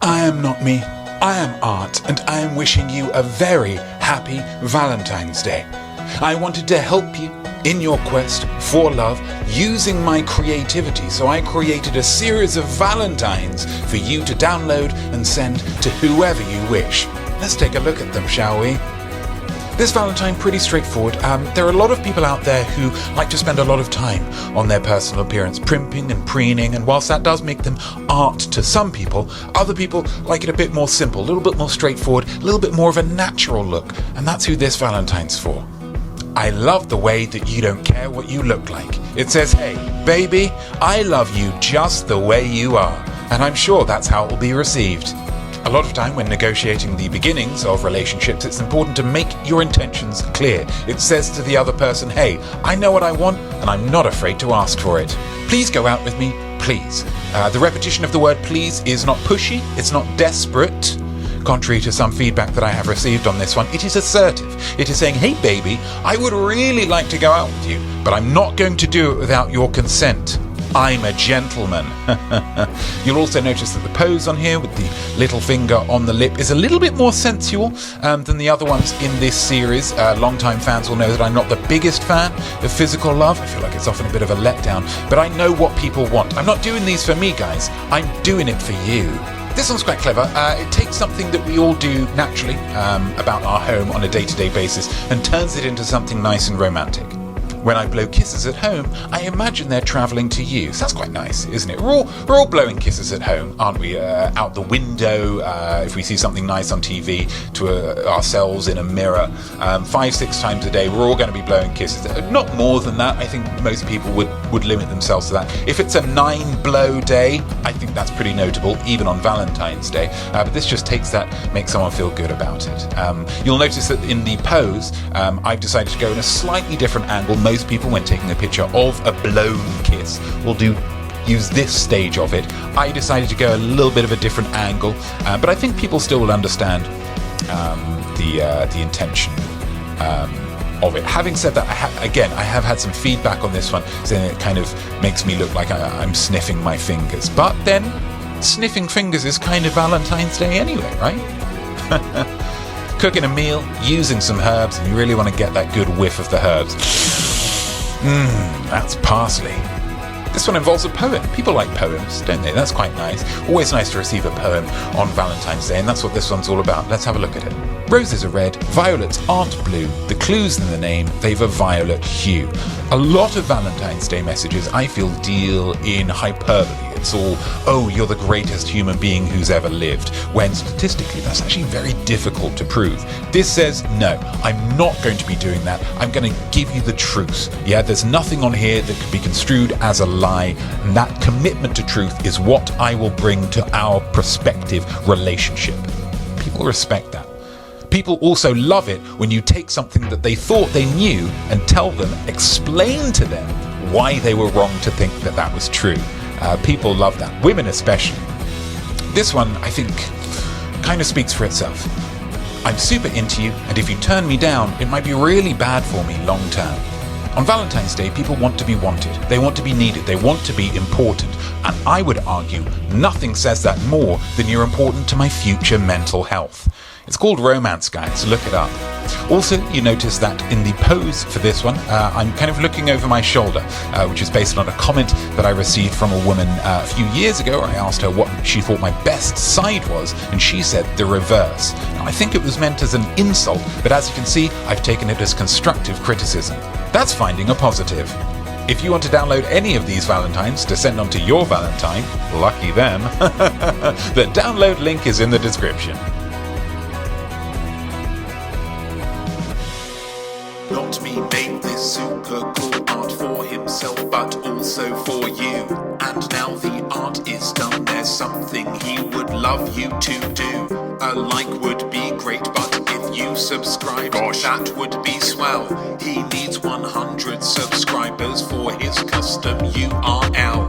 I am Notme, I am Art, and I am wishing you a very happy Valentine's Day. I wanted to help you in your quest for love using my creativity, so I created a series of Valentines for you to download and send to whoever you wish. Let's take a look at them, shall we? This Valentine, pretty straightforward. There are a lot of people out there who like to spend a lot of time on their personal appearance, primping and preening, and whilst that does make them art to some people, other people like it a bit more simple, a little bit more straightforward, a little bit more of a natural look, and that's who this Valentine's for. I love the way that you don't care what you look like. It says, hey, baby, I love you just the way you are, and I'm sure that's how it will be received. A lot of time when negotiating the beginnings of relationships, it's important to make your intentions clear. It says to the other person, hey, I know what I want and I'm not afraid to ask for it. Please go out with me, please. The repetition of the word please is not pushy, it's not desperate. Contrary to some feedback that I have received on this one, it is assertive. It is saying, hey baby, I would really like to go out with you, but I'm not going to do it without your consent. I'm a gentleman. You'll also notice that the pose on here with the little finger on the lip is a little bit more sensual than the other ones in this series. Long-time fans will know that I'm not the biggest fan of physical love. I feel like it's often a bit of a letdown, but I know what people want. I'm not doing these for me, guys. I'm doing it for you. This one's quite clever. It takes something that we all do naturally about our home on a day-to-day basis and turns it into something nice and romantic. When I blow kisses at home, I imagine they're travelling to you. So that's quite nice, isn't it? We're all blowing kisses at home, aren't we? Out the window, if we see something nice on TV, to ourselves in a mirror. 5-6 times a day, we're all going to be blowing kisses. Not more than that. I think most people would limit themselves to that. If it's a 9-blow day, I think that's pretty notable, even on Valentine's Day. But this just takes that, makes someone feel good about it. You'll notice that in the pose, I've decided to go in a slightly different angle. Most people, when taking a picture of a blown kiss, will use this stage of it. I decided to go a little bit of a different angle, but I think people still will understand the intention of it. Having said that, I have had some feedback on this one saying it kind of makes me look like I'm sniffing my fingers. But then, sniffing fingers is kind of Valentine's Day anyway, right? Cooking a meal, using some herbs, and you really want to get that good whiff of the herbs. That's parsley. This one involves a poem. People like poems, don't they? That's quite nice. Always nice to receive a poem on Valentine's Day, and that's what this one's all about. Let's have a look at it. Roses are red, violets aren't blue. The clue's in the name, they've a violet hue. A lot of Valentine's Day messages, I feel, deal in hyperbole. It's all, oh, you're the greatest human being who's ever lived, when statistically that's actually very difficult to prove. This says, no, I'm not going to be doing that. I'm going to give you the truth. Yeah, there's nothing on here that could be construed as a lie, and that commitment to truth is what I will bring to our prospective relationship. People respect that. People also love it when you take something that they thought they knew and tell them, explain to them why they were wrong to think that that was true. People love that, women especially. This one, I think, kind of speaks for itself. I'm super into you, and if you turn me down, it might be really bad for me long term. On Valentine's Day, people want to be wanted, they want to be needed, they want to be important, and I would argue nothing says that more than you're important to my future mental health. It's called romance, guys. Look it up. Also, you notice that in the pose for this one, I'm kind of looking over my shoulder, which is based on a comment that I received from a woman a few years ago. I asked her what she thought my best side was, and she said the reverse. Now, I think it was meant as an insult, but as you can see, I've taken it as constructive criticism. That's finding a positive. If you want to download any of these Valentines to send on to your Valentine, lucky them, the download link is in the description. Notme made this super cool art for himself, but also for you. And now the art is done, there's something he would love you to do. A like would be great, but if you subscribe, that would be swell. He needs 100 subscribers for his custom